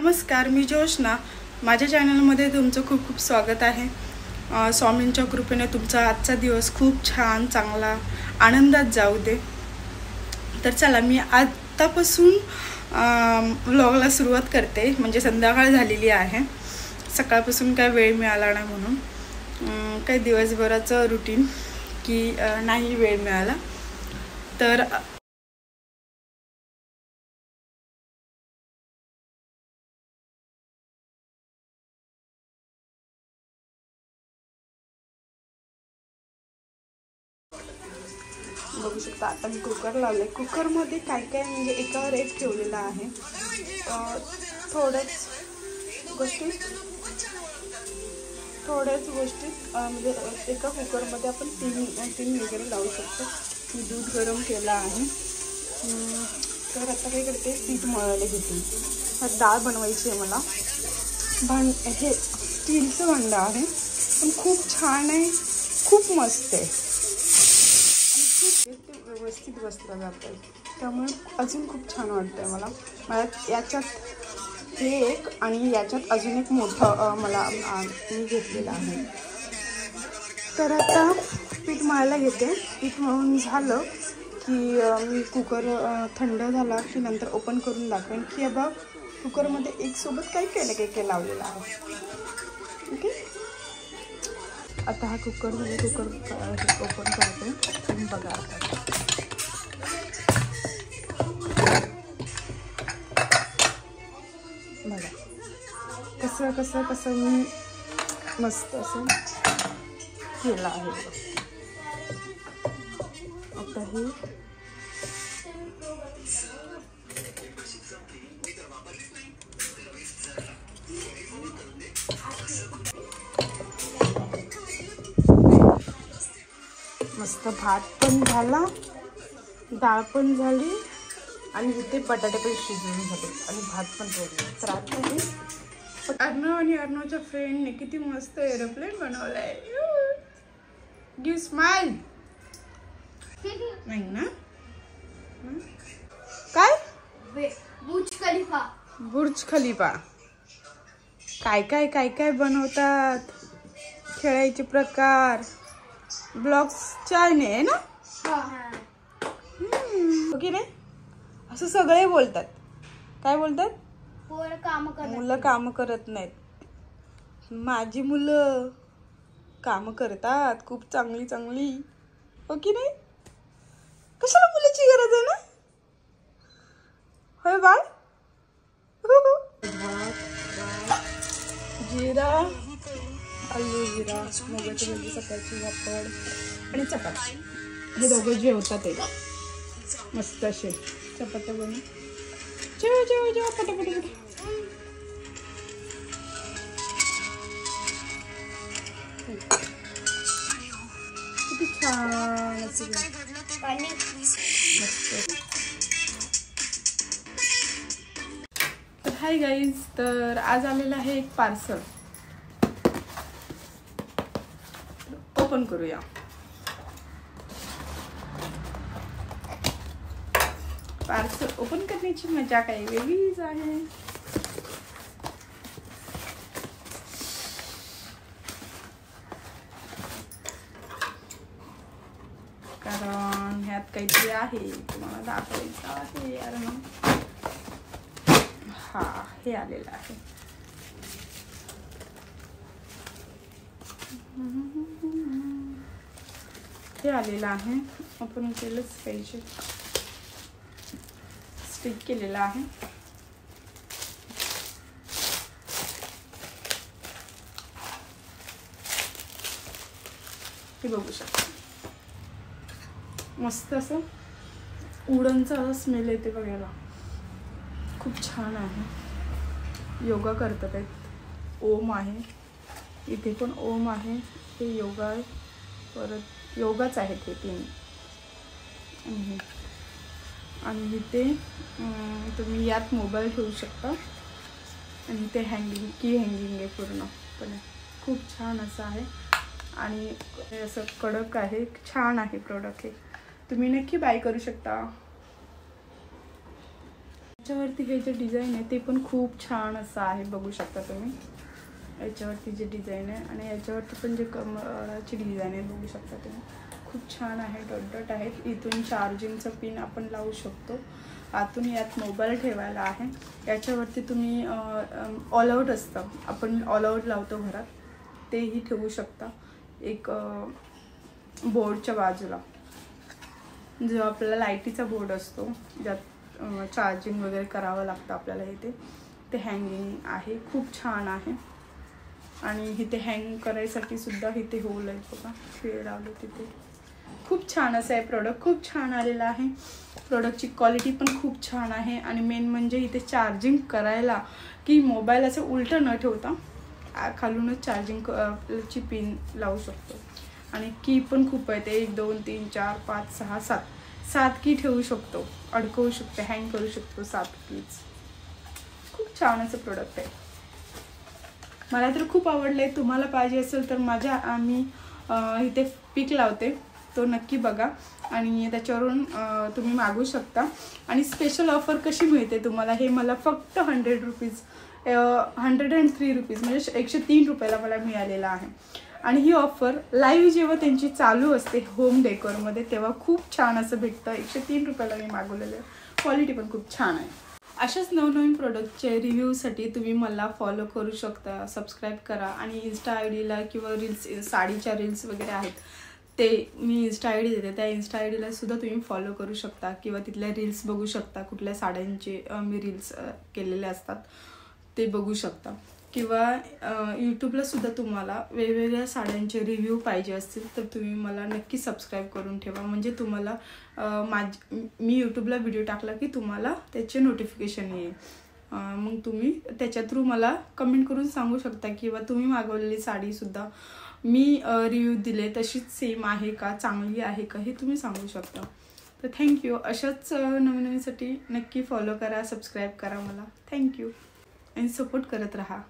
नमस्कार, मी जोशना. माझ्या चॅनलमध्ये तुमचं खूप खूप स्वागत आहे. स्वामींच्या कृपेने तुमचा आजचा दिवस खूप छान चांगला आनंदात जाऊ दे. तर चला, मी आत्तापासून व्लॉगला सुरुवात करते. म्हणजे संध्याकाळ झालेली आहे, सकाळपासून काय वेळ मिळाला नाही म्हणून काही दिवसभराचं रुटीन की नाही वेळ मिळाला. तर बघू शकता, आता मी कुकर लावले. कुकरमध्ये काय काय म्हणजे एकावर एक ठेवलेला आहे. थोड्याच गोष्टीत म्हणजे एका कुकरमध्ये आपण तीन वगैरे लावू शकतो. मी दूध गरम केला आहे. तर आता काय करते, पीठ मळायला घेते. डाळ बनवायची आहे मला. हे स्टीलचं भांडं आहे, पण खूप छान आहे, खूप मस्त आहे आणि खूप ते व्यवस्थित बसलं जातं. त्यामुळे अजून खूप छान वाटतं आहे मला. याच्यात हे एक आणि याच्यात अजून एक मोठं मी घेतलेलं आहे. तर आता पीठ मळायला घेते. पीठ मळून झालं की मी कुकर थंड झाला की नंतर ओपन करून दाखवेन की बघ कुकरमध्ये एक सोबत काय लावलेलं आहे. ओके, आता हा कुकर ओपन करते. तुम्ही बघा कसं मी मस्त असं केलं आहे. आता हे मस्त भात पण झाला, डाळ पण झाली आणि इथे बटाटे पण शिजवून झाले आणि भात पण तोडला. तर आता हे अर्णव आणि अर्णवच्या फ्रेंडने किती मस्त एरोप्लेन बनवलाय. Give smile. नाही ना, काय बुर्ज खलिफा काय बनवतात. खेळायचे प्रकार, ब्लॉग्स चॅनल आहे ना. ओके नाही, असं सगळे बोलतात. काय बोलतात? मुलं काम करत नाहीत. माझी मुलं काम करतात खूप चांगली. ओके नाही, कशाला मुलाची गरज आहे ना. होय बाळ. जिरा, आलू जिरा, मुगाची भाजी, सकाळची पापड आणि चपाती. हे दोघं जेवतात. ते मस्त असे चपात्या बनवून जेव पटापट. किती छान असे मस्त. तर हाय गाईज, तर आज आलेलं आहे एक पार्सल. ओपन करूया. पार्सल ओपन करण्याची मजा काही वेगळीच आहे. कारण ह्यात काहीतरी आहे, तुम्हाला दाखवायचं आहे. यार हा, हे आलेलं आहे. हे आलेलं आहे. आपण केलंच पाहिजे. स्टिक केलेला आहे. हे बघू शकता, मस्त असं उडनचा स्मेल येते बघायला. खूप छान आहे. योगा करतात आहेत. ओम आहे इथे, पण ओम आहे. हे योगा आहे. परत योगाच आहे ते तीन. आणि इथे तुम्ही यात मोबाईल ठेवू शकता. आणि इथे हँगिंग आहे पूर्णपणे. खूप छान असं आहे आणि असं कडक आहे. छान आहे प्रोडक्ट. हे तुम्ही नक्की बाय करू शकता. याच्यावरती हे जे डिझाईन आहे ते पण खूप छान असं आहे, बघू शकता तुम्ही. याच्यावरती जे डिझाईन आहे आणि याच्यावरती पण जे कमळाची डिझाईन आहे बघू शकता तुम्ही, खूप छान आहे. डॉट डॉट आहेत. इथून चार्जिंगचं पिन आपण लावू शकतो. आतून यात मोबाईल ठेवायला आहे. याच्यावरती तुम्ही ऑल आउट असतं, आपण ऑल आउट लावतो घरात, तेही ठेवू शकता. एक बोर्डच्या बाजूला जो आपल्याला लाईटीचा बोर्ड असतो, ज्यात चार्जिंग वगैरे करावं लागतं आपल्याला, इथे ते हँगिंग आहे. खूप छान आहे. आणि इथे हँग करायसाठी सुद्धा इथे होल आहे बघा, खेळ लावले तिथे. खूप छान असं आहे प्रोडक्ट, खूप छान आलेलं आहे. प्रोडक्टची क्वालिटी पण खूप छान आहे. आणि मेन म्हणजे इथे चार्जिंग करायला की मोबाईल असं उलटं न ठेवता खालूनच चार्जिंगची पिन लावू शकतो. आणि की पण खूप आहेत, 1 2 3 4 5 6 7 की ठेवू शकतो, अडकवू शकतो, हँग करू शकतो 7 कीज. खूप छान असं प्रोडक्ट आहे. मला तर खूप आवडलं आहे. तुम्हाला पाहिजे असेल तर मी इथे पिक लावते, तो नक्की बघा आणि त्याच्यावरून तुम्ही मागू शकता. आणि स्पेशल ऑफर कशी मिळते तुम्हाला हे मला फक्त 103 रुपीज म्हणजे 103 रुपयाला मला मिळालेलं आहे. आणि ही ऑफर लाईव्ह जेव्हा त्यांची चालू असते होम डेकोरमध्ये तेव्हा खूप छान असं भेटतं. 103 रुपयाला मी मागवलेलं आहे. क्वालिटी पण खूप छान आहे. अशाच नवनवीन प्रोडक्टचे रिव्ह्यूसाठी तुम्ही मला फॉलो करू शकता, सबस्क्राईब करा. आणि इन्स्टा आय डीला किंवा साडीच्या रील्स वगैरे आहेत ते मी इन्स्टा आय डी देते, त्या इन्स्टा आय डीला सुद्धा तुम्ही फॉलो करू शकता किंवा तिथल्या रील्स बघू शकता. कुठल्या साड्यांचे मी रील्स केलेले असतात ते बघू शकता. किंवा यूट्यूबला सुद्धा तुम्हाला वेगवेगळ्या साड्यांचे रिव्ह्यू पाहिजे असतील तर तुम्ही मला नक्की सबस्क्राईब करून ठेवा. म्हणजे तुम्हाला मी यूट्यूबला व्हिडिओ टाकला की तुम्हाला त्याचे नोटिफिकेशन येईल. मग तुम्ही त्याच्या थ्रू मला कमेंट करून सांगू शकता किंवा तुम्ही मागवलेली साडीसुद्धा मी रिव्ह्यू दिले तशीच सेम आहे का, चांगली आहे का, हे तुम्ही सांगू शकता. तर थँक्यू. अशाच नवीनसाठी नक्की फॉलो करा, सबस्क्राईब करा मला. थँक्यू आणि सपोर्ट करत राहा.